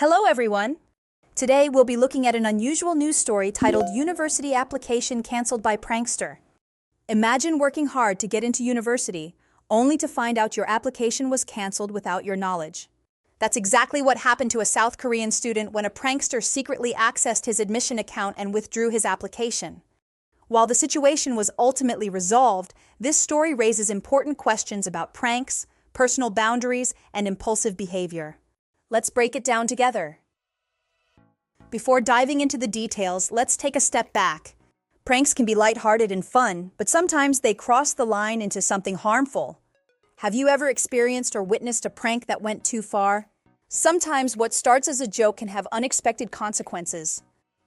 Hello, everyone. Today, we'll be looking at an unusual news story titled University Application Cancelled by Prankster. Imagine working hard to get into university, only to find out your application was cancelled without your knowledge. That's exactly what happened to a South Korean student when a prankster secretly accessed his admission account and withdrew his application. While the situation was ultimately resolved, this story raises important questions about pranks, personal boundaries, and impulsive behavior. Let's break it down together. Before diving into the details, let's take a step back. Pranks can be lighthearted and fun, but sometimes they cross the line into something harmful. Have you ever experienced or witnessed a prank that went too far? Sometimes what starts as a joke can have unexpected consequences.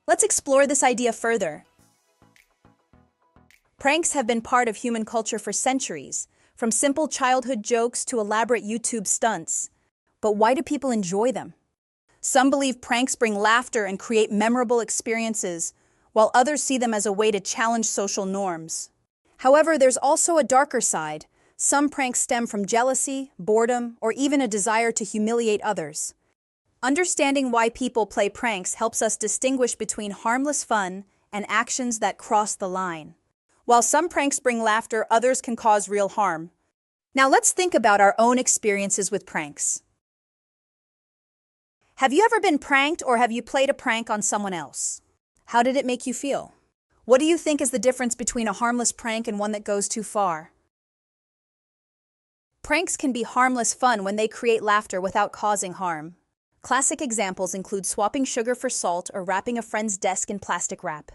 Let's explore this idea further. Pranks have been part of human culture for centuries, from simple childhood jokes to elaborate YouTube stunts. But why do people enjoy them? Some believe pranks bring laughter and create memorable experiences, while others see them as a way to challenge social norms. However, there's also a darker side. Some pranks stem from jealousy, boredom, or even a desire to humiliate others. Understanding why people play pranks helps us distinguish between harmless fun and actions that cross the line. While some pranks bring laughter, others can cause real harm. Now let's think about our own experiences with pranks. Have you ever been pranked, or have you played a prank on someone else? How did it make you feel? What do you think is the difference between a harmless prank and one that goes too far? Pranks can be harmless fun when they create laughter without causing harm. Classic examples include swapping sugar for salt or wrapping a friend's desk in plastic wrap.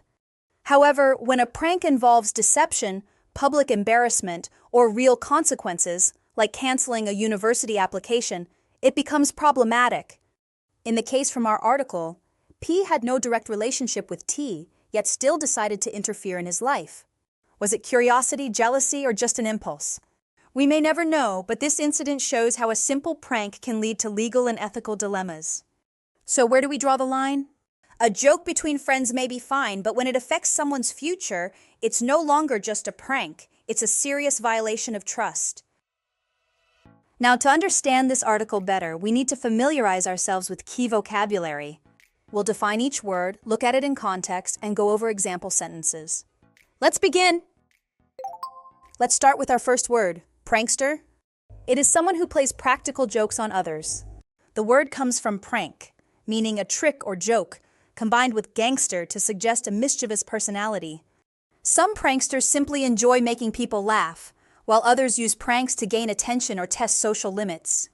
However, when a prank involves deception, public embarrassment, or real consequences, like canceling a university application, it becomes problematic. In the case from our article, P had no direct relationship with T, yet still decided to interfere in his life. Was it curiosity, jealousy, or just an impulse? We may never know, but this incident shows how a simple prank can lead to legal and ethical dilemmas. So where do we draw the line? A joke between friends may be fine, but when it affects someone's future, it's no longer just a prank. It's a serious violation of trust. Now, to understand this article better, we need to familiarize ourselves with key vocabulary. We'll define each word, look at it in context, and go over example sentences. Let's begin! Let's start with our first word, prankster. It is someone who plays practical jokes on others. The word comes from prank, meaning a trick or joke, combined with gangster to suggest a mischievous personality. Some pranksters simply enjoy making people laugh, while others use pranks to gain attention or test social limits.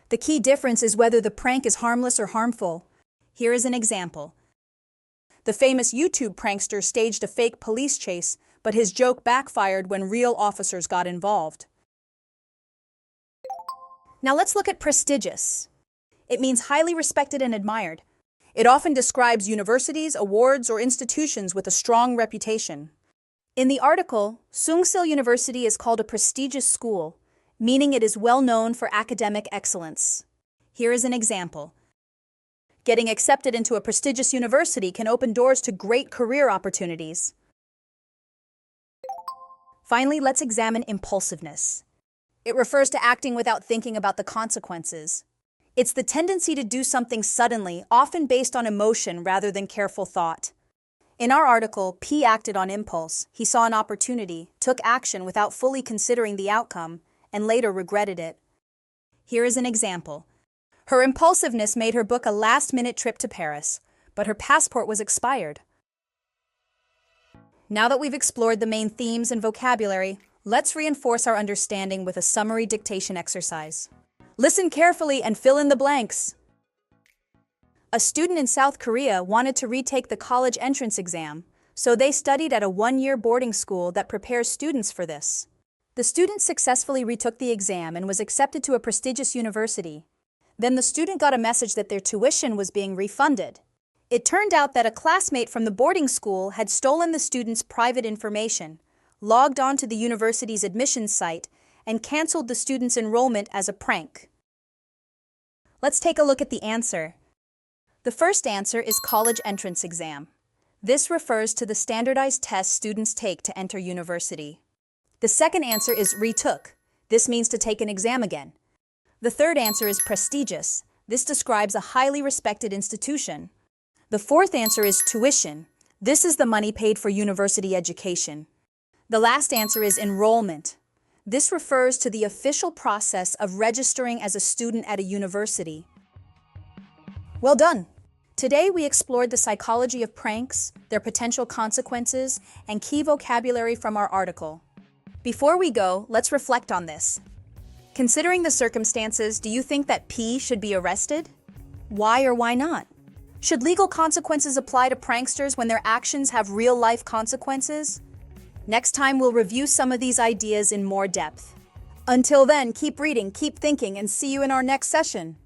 The key difference is whether the prank is harmless or harmful. Here is an example. The famous YouTube prankster staged a fake police chase, but his joke backfired when real officers got involved. Now let's look at prestigious. It means highly respected and admired. It often describes universities, awards, or institutions with a strong reputation. In the article, Sungsil University is called a prestigious school, meaning it is well known for academic excellence. Here is an example. Getting accepted into a prestigious university can open doors to great career opportunities. Finally, let's examine impulsiveness. It refers to acting without thinking about the consequences. It's the tendency to do something suddenly, often based on emotion rather than careful thought. In our article, P acted on impulse. He saw an opportunity, took action without fully considering the outcome, and later regretted it. Here is an example. Her impulsiveness made her book a last-minute trip to Paris, but her passport was expired. Now that we've explored the main themes and vocabulary, let's reinforce our understanding with a summary dictation exercise. Listen carefully and fill in the blanks. A student in South Korea wanted to retake the college entrance exam, so they studied at a one-year boarding school that prepares students for this. The student successfully retook the exam and was accepted to a prestigious university. Then the student got a message that their tuition was being refunded. It turned out that a classmate from the boarding school had stolen the student's private information, logged on to the university's admissions site, and canceled the student's enrollment as a prank. Let's take a look at the answer. The first answer is college entrance exam. This refers to the standardized tests students take to enter university. The second answer is retook. This means to take an exam again. The third answer is prestigious. This describes a highly respected institution. The fourth answer is tuition. This is the money paid for university education. The last answer is enrollment. This refers to the official process of registering as a student at a university. Well done! Today we explored the psychology of pranks, their potential consequences, and key vocabulary from our article. Before we go, let's reflect on this. Considering the circumstances, do you think that P should be arrested? Why or why not? Should legal consequences apply to pranksters when their actions have real-life consequences? Next time we'll review some of these ideas in more depth. Until then, keep reading, keep thinking, and see you in our next session.